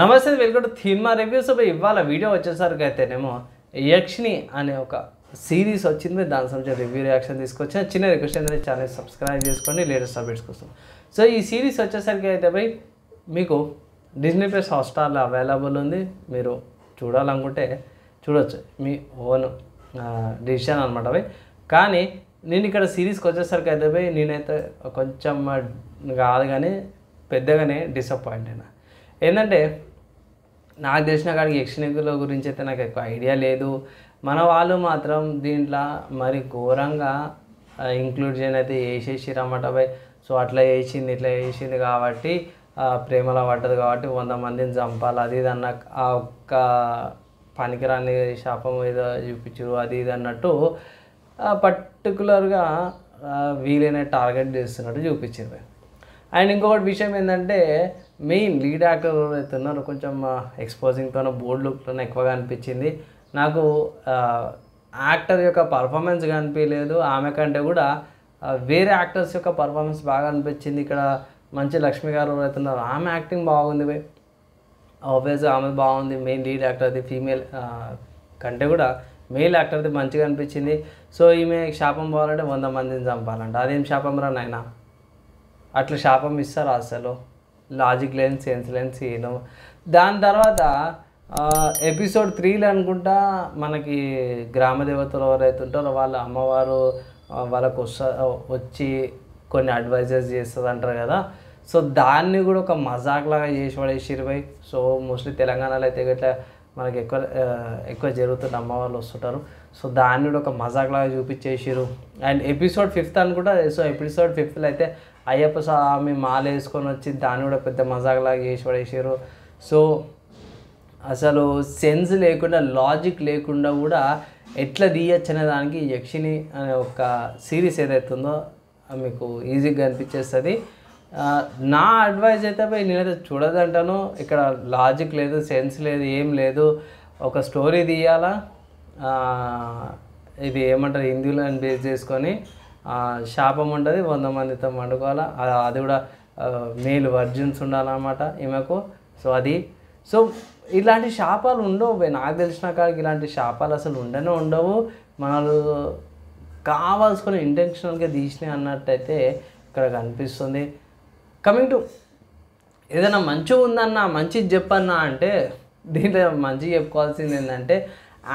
నమస్తే welcome to థీమా reviews. ఇవాళ video వచ్చేసరికి అయితేనేమో యక్షిని అనే ఒక సిరీస్ వచ్చింది. దాని సంబంధించిన రివ్యూ రియాక్షన్ తీసుకొచ్చిన. చిన్న రిక్వెస్ట్ ఏంటంటే ఛానల్ సబ్స్క్రైబ్ చేసుకోండి లేటెస్ట్ అప్డేట్స్ కోసం. సో ఈ సిరీస్ వచ్చేసరికి అయితే బై మీకు డిజ్నీ ప్లస్ హాట్స్టార్లో అవైలబుల్ ఉంది. మీరు చూడాలనుకుంటే చూడొచ్చు, మీ ఓన్ డిసిషన్ అనమాట బై. కానీ నేను ఇక్కడ సిరీస్కి వచ్చేసరికి అయితే బై నేనైతే కొంచెం కాదు కానీ పెద్దగానే డిసప్పాయింట్ అయినా. ఏంటంటే నాకు తెలిసిన కాడికి యక్షినిల గురించి అయితే నాకు ఎక్కువ ఐడియా లేదు. మన వాళ్ళు మాత్రం దీంట్లో మరి ఘోరంగా ఇంక్లూడ్ చేయని అయితే వేసేసిరు అన్నమాట బై. సో అట్లా వేసింది ఇట్లా వేసింది కాబట్టి ప్రేమలో పడ్డది కాబట్టి 100 మందిని చంపాలి అది ఇది అన్న ఆ ఒక్క పనికిరాని శాపం ఏదో చూపించారు అది ఇది అన్నట్టు పర్టికులర్గా వీలైన టార్గెట్ చేస్తున్నట్టు చూపించారు. అండ్ ఇంకొకటి విషయం ఏంటంటే మెయిన్ లీడ్ యాక్టర్ ఎవరైతే ఉన్నారో కొంచెం ఎక్స్పోజింగ్తో బోల్డ్ లుక్తో ఎక్కువగా అనిపించింది నాకు. యాక్టర్ యొక్క పర్ఫార్మెన్స్ కనిపించలేదు, ఆమె కంటే కూడా వేరే యాక్టర్స్ యొక్క పర్ఫార్మెన్స్ బాగా అనిపించింది. ఇక్కడ మంచి లక్ష్మి గారు ఎవరైతే ఉన్నారో ఆమె యాక్టింగ్ బాగుంది బై, ఆబ్వియస్గా ఆమె బాగుంది. మెయిన్ లీడ్ యాక్టర్ అది ఫీమేల్ కంటే కూడా మేల్ యాక్టర్ది మంచిగా అనిపించింది. సో ఈమె శాపం పోవాలంటే 100 మందిని చంపాలంట. అదేం శాపం రా నాయనా, అట్లా శాపం ఇస్తారు అసలు లాజిక్ లేని సెన్స్ లేని సీను. దాని తర్వాత ఎపిసోడ్ 3లో అనుకుంటా మనకి గ్రామ దేవతలు ఎవరైతే ఉంటారో వాళ్ళ అమ్మవారు వాళ్ళకు వచ్చి కొన్ని అడ్వైజెస్ చేస్తుంది అంటారు కదా. సో దాన్ని కూడా ఒక మజాక్ లాగా చేసి పడేసిరు బై. సో మోస్ట్లీ తెలంగాణలో అయితే ఇట్లా మనకి ఎక్కువ జరుగుతుంది, అమ్మవాళ్ళు వస్తుంటారు. సో దాన్ని కూడా ఒక మజాక్ లాగా చూపించేసారు. అండ్ ఎపిసోడ్ 5 అనుకుంటా. సో ఎపిసోడ్ 5లో అయితే అయ్యప్ప స్వామి మాల వేసుకొని వచ్చి దాన్ని కూడా పెద్ద మజాక్ లాగా చేసి పడేసారు. సో అసలు సెన్స్ లేకుండా లాజిక్ లేకుండా కూడా ఎట్లా తీయచ్చు అనే దానికి యక్షిని అనే ఒక సిరీస్ ఏదైతుందో మీకు ఈజీగా అనిపించేస్తుంది. నా అడ్వైజ్ అయితే పోయి నేనైతే చూడదంటాను. ఇక్కడ లాజిక్ లేదు, సెన్స్ లేదు, ఏం లేదు. ఒక స్టోరీ తీయాలా, ఇది ఏమంటారు హిందీలో బేస్ చేసుకొని శాపం ఉంటుంది, 100 మందితో వండుకోవాలా, అది కూడా మేల్ వర్జిన్స్ ఉండాలన్నమాట ఈమెకు. సో అది సో ఇలాంటి శాపాలు ఉండవు నాకు తెలిసిన కాడికి. ఇలాంటి శాపాలు అసలు ఉండవు. మనలు కావాల్సుకొని ఇంటెన్షనల్గా తీసినాయి అన్నట్టయితే ఇక్కడ కనిపిస్తుంది. కమింగ్ టు ఏదైనా మంచిగా ఉందన్నా మంచిది చెప్పన్నా అంటే దీంట్లో మంచిగా చెప్పుకోవాల్సింది ఏంటంటే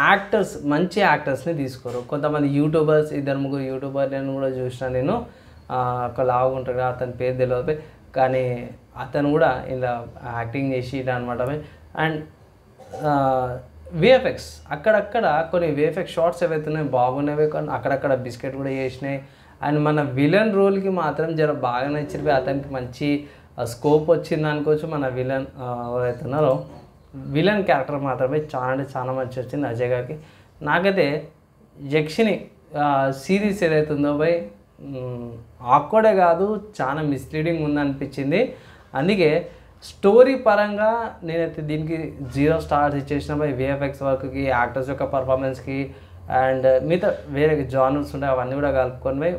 యాక్టర్స్ మంచి యాక్టర్స్ని తీసుకోరు. కొంతమంది యూట్యూబర్స్ 2-3 యూట్యూబర్లను కూడా చూసిన నేను. ఒక లావుగా ఉంటాడు అతని పేరు తెలియదు కానీ అతను కూడా ఇలా యాక్టింగ్ చేసి ఇలా అనమాట. అండ్ విఎఫ్ఎక్స్ అక్కడక్కడ కొన్ని విఎఫ్ఎక్స్ షార్ట్స్ ఏవైతున్నాయి బాగున్నాయి కానీ అక్కడక్కడ బిస్కెట్ కూడా చేసినాయి. అండ్ మన విలన్ రోల్కి మాత్రం జర బాగా నచ్చిపోయి అతనికి మంచి స్కోప్ వచ్చింది అనుకోవచ్చు. మన విలన్ ఎవరైతే ఉన్నారో విలన్ క్యారెక్టర్ మాత్రమే చాలా అంటే చాలా మంచి వచ్చింది అజయ్ గారికి. నాకైతే యక్షిని సిరీస్ ఏదైతే ఉందో బై ఆక్వర్డే కాదు చాలా మిస్లీడింగ్ ఉందనిపించింది. అందుకే స్టోరీ పరంగా నేనైతే దీనికి 0 స్టార్స్ ఇచ్చేసిన బై. విఎఫ్ఎక్స్ వర్క్కి, యాక్టర్స్ యొక్క పర్ఫార్మెన్స్కి అండ్ మిగతా వేరే జానర్స్ ఉంటాయి అవన్నీ కూడా కలుపుకొని బై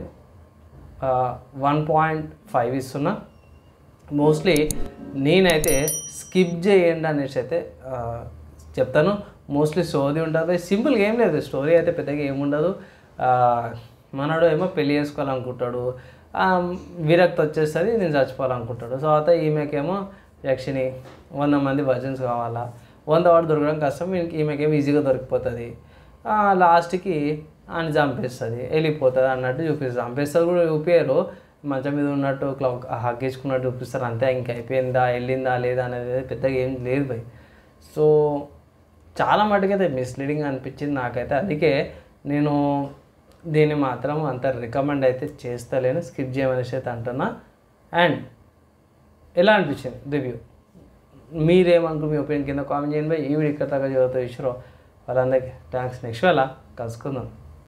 1.5 ఇస్తున్నా. మోస్ట్లీ నేనైతే స్కిప్ చేయండి అనేసి అయితే చెప్తాను. మోస్ట్లీ సోది ఉంటుంది, సింపుల్గా ఏం లేదు, స్టోరీ అయితే పెద్దగా ఏముండదు. మనడు ఏమో పెళ్ళి చేసుకోవాలనుకుంటాడు, విరక్తి వచ్చేస్తుంది, నేను చచ్చిపోవాలనుకుంటాడు. సో అయితే ఈమెకేమో యక్షిని 100 మంది వర్జన్స్ కావాలా, 100 వాడు దొరకడం కష్టం, ఈమెకేమో ఈజీగా దొరికిపోతుంది. లాస్ట్కి ఆయన చంపేస్తుంది, వెళ్ళిపోతుంది అన్నట్టు చూపిస్తుంది. చంపేస్తుంది కూడా చూపించారు, మంచం మీద ఉన్నట్టు హగ్గించుకున్నట్టు చూపిస్తారు అంతే. ఇంకా అయిపోయిందా వెళ్ళిందా లేదా అనేది పెద్దగా ఏం లేదు భయ్. సో చాలా మటుకైతే మిస్లీడింగ్ అనిపించింది నాకైతే. అందుకే నేను దీన్ని మాత్రం అంత రికమెండ్ అయితే చేస్తలేను, స్కిప్ చేయమనేసి అయితే అంటున్నా. అండ్ ఎలా అనిపించింది రివ్యూ మీరేమనుకుని మీ ఒపీనియన్ కింద కామెంట్ చేయండి భయ్. ఈ వీడియో ఇక్కడ దాకా చదువుతూ ఇచ్చారో వాళ్ళందరికీ థ్యాంక్స్. నెక్స్ట్ వేళ కలుసుకుందాం.